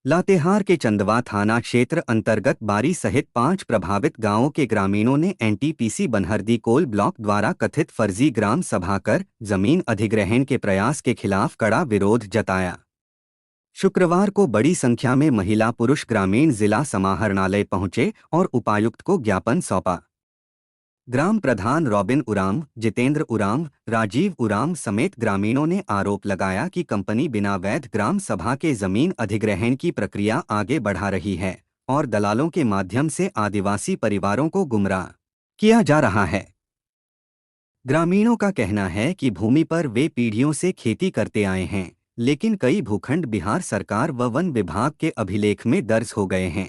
लातेहार के चंदवा थाना क्षेत्र अंतर्गत बारी सहित 5 प्रभावित गांवों के ग्रामीणों ने एनटीपीसी बनहरदी कोल ब्लॉक द्वारा कथित फर्जी ग्राम सभा कर जमीन अधिग्रहण के प्रयास के खिलाफ कड़ा विरोध जताया। शुक्रवार को बड़ी संख्या में महिला पुरुष ग्रामीण जिला समाहरणालय पहुंचे और उपायुक्त को ज्ञापन सौंपा। ग्राम प्रधान रॉबिन उराम, जितेंद्र उराम, राजीव उराम समेत ग्रामीणों ने आरोप लगाया कि कंपनी बिना वैध ग्राम सभा के जमीन अधिग्रहण की प्रक्रिया आगे बढ़ा रही है और दलालों के माध्यम से आदिवासी परिवारों को गुमराह किया जा रहा है। ग्रामीणों का कहना है कि भूमि पर वे पीढ़ियों से खेती करते आए हैं, लेकिन कई भूखंड बिहार सरकार व वन विभाग के अभिलेख में दर्ज हो गए हैं।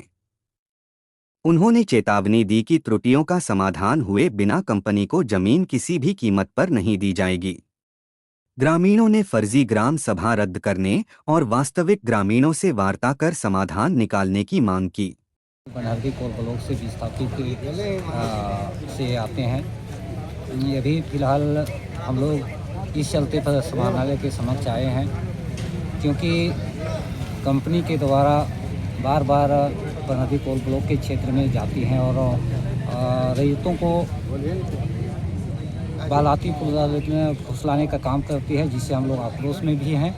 उन्होंने चेतावनी दी कि त्रुटियों का समाधान हुए बिना कंपनी को जमीन किसी भी कीमत पर नहीं दी जाएगी। ग्रामीणों ने फर्जी ग्राम सभा रद्द करने और वास्तविक ग्रामीणों से वार्ता कर समाधान निकालने की मांग की। बनहरदी कोल ब्लॉक से विस्थापित से आते हैं। ये भी फिलहाल हम लोग इस चलते पर समाहरणालय के समक्ष आए हैं क्योंकि कंपनी के द्वारा बार बार बनहरदी कोल ब्लॉक के क्षेत्र में जाती हैं और रैयतों को बालाती में फुसलाने का काम करती है, जिससे हम लोग आक्रोश में भी हैं।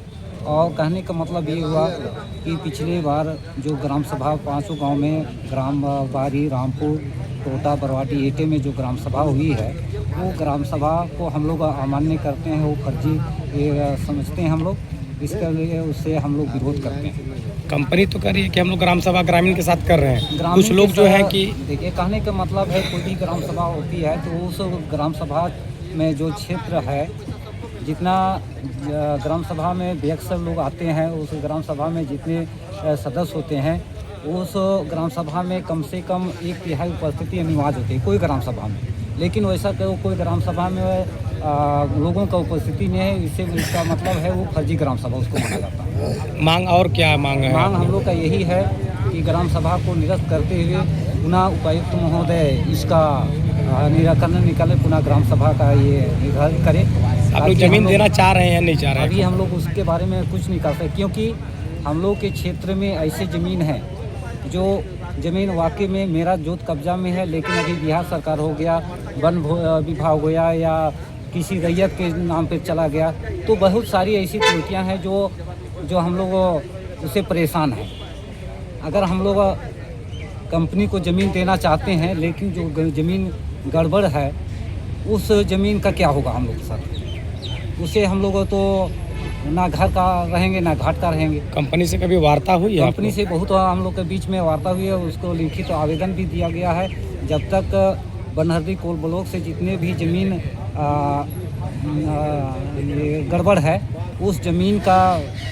और कहने का मतलब ये हुआ कि पिछली बार जो ग्राम सभा 5 गांव में ग्राम बारी, रामपुर, टोटा, बरवाटी, एटे में जो ग्राम सभा हुई है, वो ग्राम सभा को हम लोग अमान्य करते हैं, वो फर्जी समझते हैं हम लोग। इसके लिए उससे हम लोग विरोध करते हैं। कंपनी तो कर रही है कि हम लोग ग्राम सभा ग्रामीण के साथ कर रहे हैं। कुछ लोग जो है कि देखिए, कहने का मतलब है कोई भी ग्राम सभा होती है तो उस ग्राम सभा में जो क्षेत्र है, जितना ग्राम सभा में व्यक्ति लोग आते हैं, उस ग्राम सभा में जितने सदस्य होते हैं, उस ग्राम सभा में कम से कम 1/3 उपस्थिति अनिवार्य होती है कोई ग्राम सभा में। लेकिन वैसा कोई ग्राम सभा में लोगों का उपस्थिति नहीं है, इससे इसका मतलब है वो फर्जी ग्राम सभा उसको माना जाता है। मांग और क्या मांग है? मांग हम लोग का यही है कि ग्राम सभा को निरस्त करते हुए पुनः उपायुक्त महोदय इसका निराकरण निकाले, पुनः ग्राम सभा का ये निर्धारित करे। आप लोग जमीन देना चाह रहे हैं या नहीं चाह रहे हैं? अभी हम लोग उसके बारे में कुछ नहीं कर सकते क्योंकि हम लोग के क्षेत्र में ऐसे ज़मीन है जो ज़मीन वाकई में मेरा जोत कब्जा में है, लेकिन अभी बिहार सरकार हो गया, वन विभाग हो गया या किसी रैयत के नाम पे चला गया, तो बहुत सारी ऐसी त्रुटियां हैं जो हम लोग उससे परेशान हैं। अगर हम लोग कंपनी को ज़मीन देना चाहते हैं, लेकिन जो ज़मीन गड़बड़ है, उस ज़मीन का क्या होगा हम लोग के साथ? उससे हम लोग तो ना घर का रहेंगे ना घाट का रहेंगे। कंपनी से कभी वार्ता हुई है? कंपनी से बहुत हम लोग के बीच में वार्ता हुई है, उसको लिखित तो आवेदन भी दिया गया है। जब तक बनहरदी कोल ब्लॉक से जितने भी ज़मीन ये गड़बड़ है, उस ज़मीन का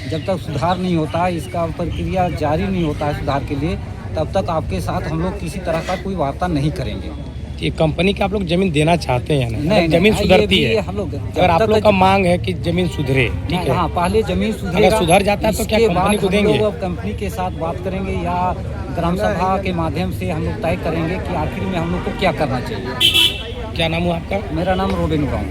जब तक सुधार नहीं होता, इसका प्रक्रिया जारी नहीं होता है सुधार के लिए, तब तक आपके साथ हम लोग किसी तरह का कोई वार्ता नहीं करेंगे। ये कंपनी की आप लोग जमीन देना चाहते हैं या नहीं? जमीन सुधरती है हम लोग, अगर आप लोग का मांग है कि जमीन सुधरे, ठीक है? हाँ, पहले जमीन सुधरेगा, अगर सुधर जाता है तो क्या कंपनी को देंगे? कंपनी के साथ बात करेंगे या ग्राम सभा के माध्यम से हम लोग तय करेंगे कि आखिर में हम लोग को क्या करना चाहिए। क्या नाम हुआ आपका? मेरा नाम रॉबिन उराम।